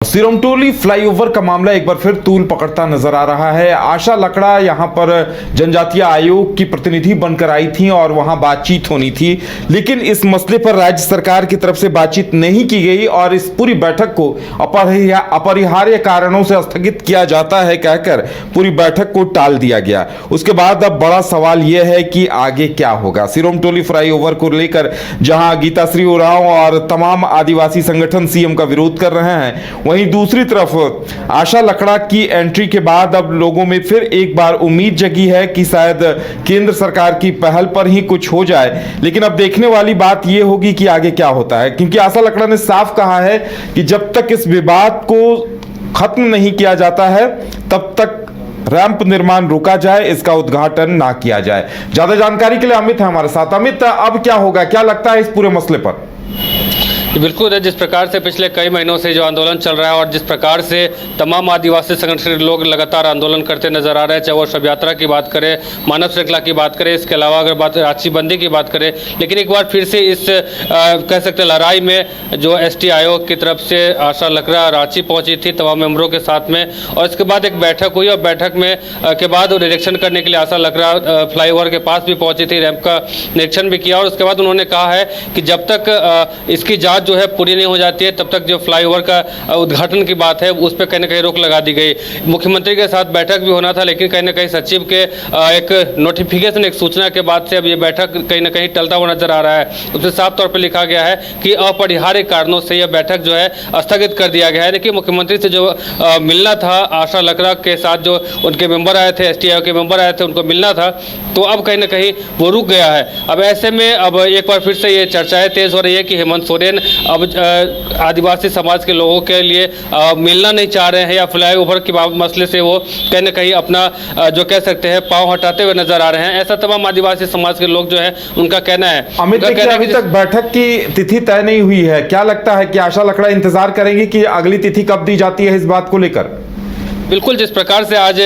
सिरोमटोली flyover का मामला एक बार फिर तूल पकड़ता नजर आ रहा है। आशा लकड़ा यहां पर जनजातीय आयोग की प्रतिनिधि बनकर आई थी और वहां बातचीत होनी थी, लेकिन इस मसले पर राज्य सरकार की तरफ से बातचीत नहीं की गई और इस पूरी बैठक को अपरिहार्य कारणों से स्थगित किया जाता है कहकर पूरी बैठक को टाल दिया गया। उसके बाद अब बड़ा सवाल यह है कि आगे क्या होगा। सिरोमटोली फ्लाईओवर को लेकर जहां गीताश्री उरांव और तमाम आदिवासी संगठन सीएम का विरोध कर रहे हैं, वहीं दूसरी तरफ आशा लकड़ा की एंट्री के बाद अब लोगों में फिर एक बार उम्मीद जगी है कि शायद केंद्र सरकार की पहल पर ही कुछ हो जाए। लेकिन अब देखने वाली बात यह होगी कि आगे क्या होता है, क्योंकि आशा लकड़ा ने साफ कहा है कि जब तक इस विवाद को खत्म नहीं किया जाता है तब तक रैंप निर्माण रोका जाए, इसका उद्घाटन ना किया जाए। ज्यादा जानकारी के लिए अमित है हमारे साथ। अमित, अब क्या होगा, क्या लगता है इस पूरे मसले पर? बिल्कुल है, जिस प्रकार से पिछले कई महीनों से जो आंदोलन चल रहा है और जिस प्रकार से तमाम आदिवासी संगठन के लोग लगातार आंदोलन करते नजर आ रहे हैं, चाहे वो शव यात्रा की बात करें, मानव श्रृंखला की बात करें, इसके अलावा अगर बात रांची बंदी की बात करें, लेकिन एक बार फिर से इस कह सकते हैं लड़ाई में जो एसटी आयोग की तरफ से आशा लकड़ा रांची पहुंची थी तमाम मेंबरों के साथ में, और इसके बाद एक बैठक हुई और बैठक में के बाद निरीक्षण करने के लिए आशा लकड़ा फ्लाईओवर के पास भी पहुंची थी, रैंप का निरीक्षण भी किया और उसके बाद उन्होंने कहा है कि जब तक इसकी जांच जो है पूरी नहीं हो जाती है तब तक जो फ्लाईओवर का उद्घाटन की बात है उस पर कहीं ना कहीं रोक लगा दी गई। मुख्यमंत्री के साथ बैठक भी होना था, लेकिन कहीं ना कहीं सचिव के एक नोटिफिकेशन, एक सूचना के बाद से अब ये बैठक कहीं ना कहीं टलता हुआ नजर आ रहा है। उसमें साफ तौर पर लिखा गया है कि अपरिहार्य कारणों से यह बैठक जो है स्थगित कर दिया गया है। देखिए, मुख्यमंत्री से जो मिलना था आशा लकड़ा के साथ, जो उनके मेंबर आए थे, एसटी आयोग के मेंबर आए थे, उनको मिलना था, तो अब कहीं ना कहीं वो रुक गया है। अब ऐसे में अब एक बार फिर से ये चर्चाएं तेज हो रही है कि हेमंत सोरेन अब आदिवासी समाज के लोगों के लिए मिलना नहीं चाह रहे हैं या फ्लाईओवर के मसले से वो कहीं ना कहीं अपना जो कह सकते हैं पांव हटाते हुए नजर आ रहे हैं। ऐसा तमाम आदिवासी समाज के लोग जो है उनका कहना है। अमित, अभी तक बैठक की तिथि तय नहीं हुई है, क्या लगता है कि आशा लकड़ा इंतजार करेंगी कि अगली तिथि कब दी जाती है इस बात को लेकर? बिल्कुल, जिस प्रकार से आज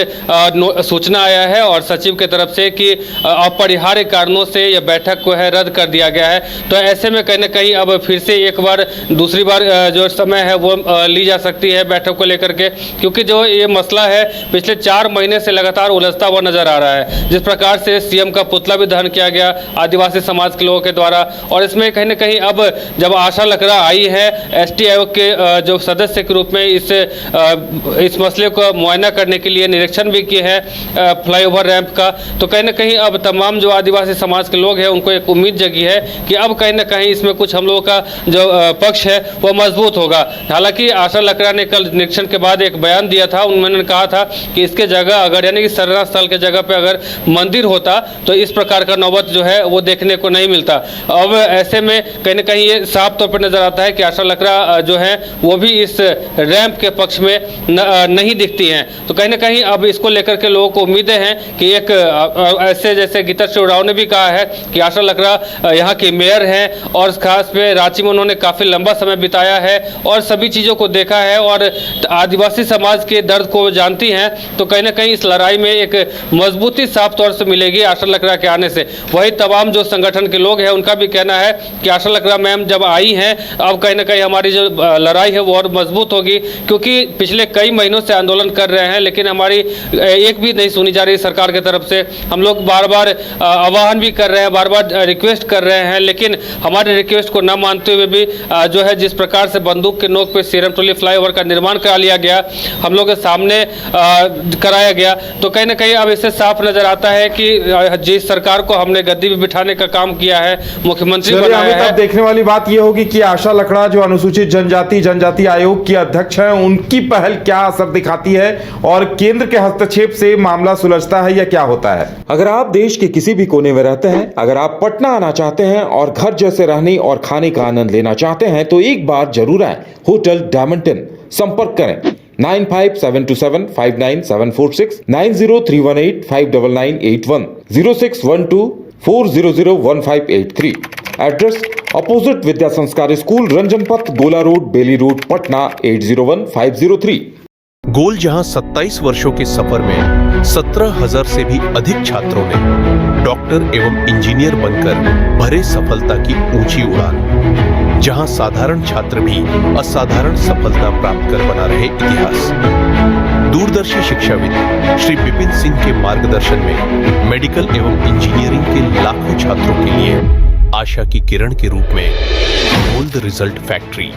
सूचना आया है और सचिव की तरफ से कि अपरिहार्य कारणों से यह बैठक को है रद्द कर दिया गया है, तो ऐसे में कहीं ना कहीं अब फिर से एक बार दूसरी बार जो समय है वो ली जा सकती है बैठक को लेकर के, क्योंकि जो ये मसला है पिछले 4 महीने से लगातार उलझता हुआ नजर आ रहा है। जिस प्रकार से सीएम का पुतला भी दहन किया गया आदिवासी समाज के लोगों के द्वारा, और इसमें कहीं ना कहीं अब जब आशा लकड़ा आई है एसटी आयोग के जो सदस्य के रूप में इस मसले को मुआयना करने के लिए निरीक्षण भी किए हैं फ्लाईओवर रैंप का, तो कहीं ना कहीं अब तमाम जो आदिवासी समाज के लोग हैं उनको एक उम्मीद जगी है कि अब कहीं ना कहीं इसमें कुछ हम लोगों का जो पक्ष है वो मजबूत होगा। हालांकि आशा लकड़ा ने कल निरीक्षण के बाद एक बयान दिया था, उन्होंने कहा था कि इसके जगह अगर यानी कि सरना स्थल के जगह पे अगर मंदिर होता तो इस प्रकार का नौबत जो है वो देखने को नहीं मिलता। अब ऐसे में कहीं ना कहीं ये साफ तौर पर नजर आता है कि आशा लकड़ा जो है वो भी इस रैंप के पक्ष में नहीं दिखती हैं। तो कहीं ना कहीं अब इसको लेकर के लोगों को उम्मीदें हैं कि एक ऐसे जैसे गीताश्री उरांव ने भी कहा है कि आशा लकड़ा यहाँ की मेयर हैं और खास पे रांची में उन्होंने काफ़ी लंबा समय बिताया है और सभी चीज़ों को देखा है और आदिवासी समाज के दर्द को जानती हैं, तो कहीं ना कहीं इस लड़ाई में एक मजबूती साफ तौर से मिलेगी आशा लकड़ा के आने से। वही तमाम जो संगठन के लोग हैं उनका भी कहना है कि आशा लकड़ा मैम जब आई हैं अब कहीं ना कहीं हमारी जो लड़ाई है वो और मजबूत होगी, क्योंकि पिछले कई महीनों से आंदोलन कर रहे हैं लेकिन हमारी एक भी नहीं सुनी जा रही सरकार की तरफ से। हम लोग बार बार आह्वान भी कर रहे हैं, बार बार रिक्वेस्ट कर रहे हैं, लेकिन हमारे रिक्वेस्ट को न मानते हुए भी जो है जिस प्रकार से बंदूक के नोक पे सिरोमटोली फ्लाईओवर का निर्माण करा लिया गया, हम लोग के सामने कराया गया, तो कहीं ना कहीं अब इससे साफ नजर आता है कि जिस सरकार को हमने गद्दी पे बिठाने का काम किया है, मुख्यमंत्री बनाया है। देखने वाली बात यह होगी कि आशा लकड़ा जो अनुसूचित जनजाति आयोग की अध्यक्ष है, उनकी पहल क्या असर दिखाती है और केंद्र के हस्तक्षेप से मामला सुलझता है या क्या होता है। अगर आप देश के किसी भी कोने में रहते हैं, अगर आप पटना आना चाहते हैं और घर जैसे रहने और खाने का आनंद लेना चाहते हैं तो एक बार जरूर आए होटल डायमंटन। संपर्क करें 9572759746, 9031859981, 0612400158 एड्रेस अपोजिट विद्या संस्कार स्कूल, रंजन पथ, गोला रोड, बेली रोड, पटना 801503। गोल जहां 27 वर्षों के सफर में 17,000 से भी अधिक छात्रों ने डॉक्टर एवं इंजीनियर बनकर भरे सफलता की ऊंची उड़ान, जहां साधारण छात्र भी असाधारण सफलता प्राप्त कर बना रहे इतिहास। दूरदर्शी शिक्षाविद श्री विपिन सिंह के मार्गदर्शन में मेडिकल एवं इंजीनियरिंग के लाखों छात्रों के लिए आशा की किरण के रूप में बोल्ड रिजल्ट फैक्ट्री।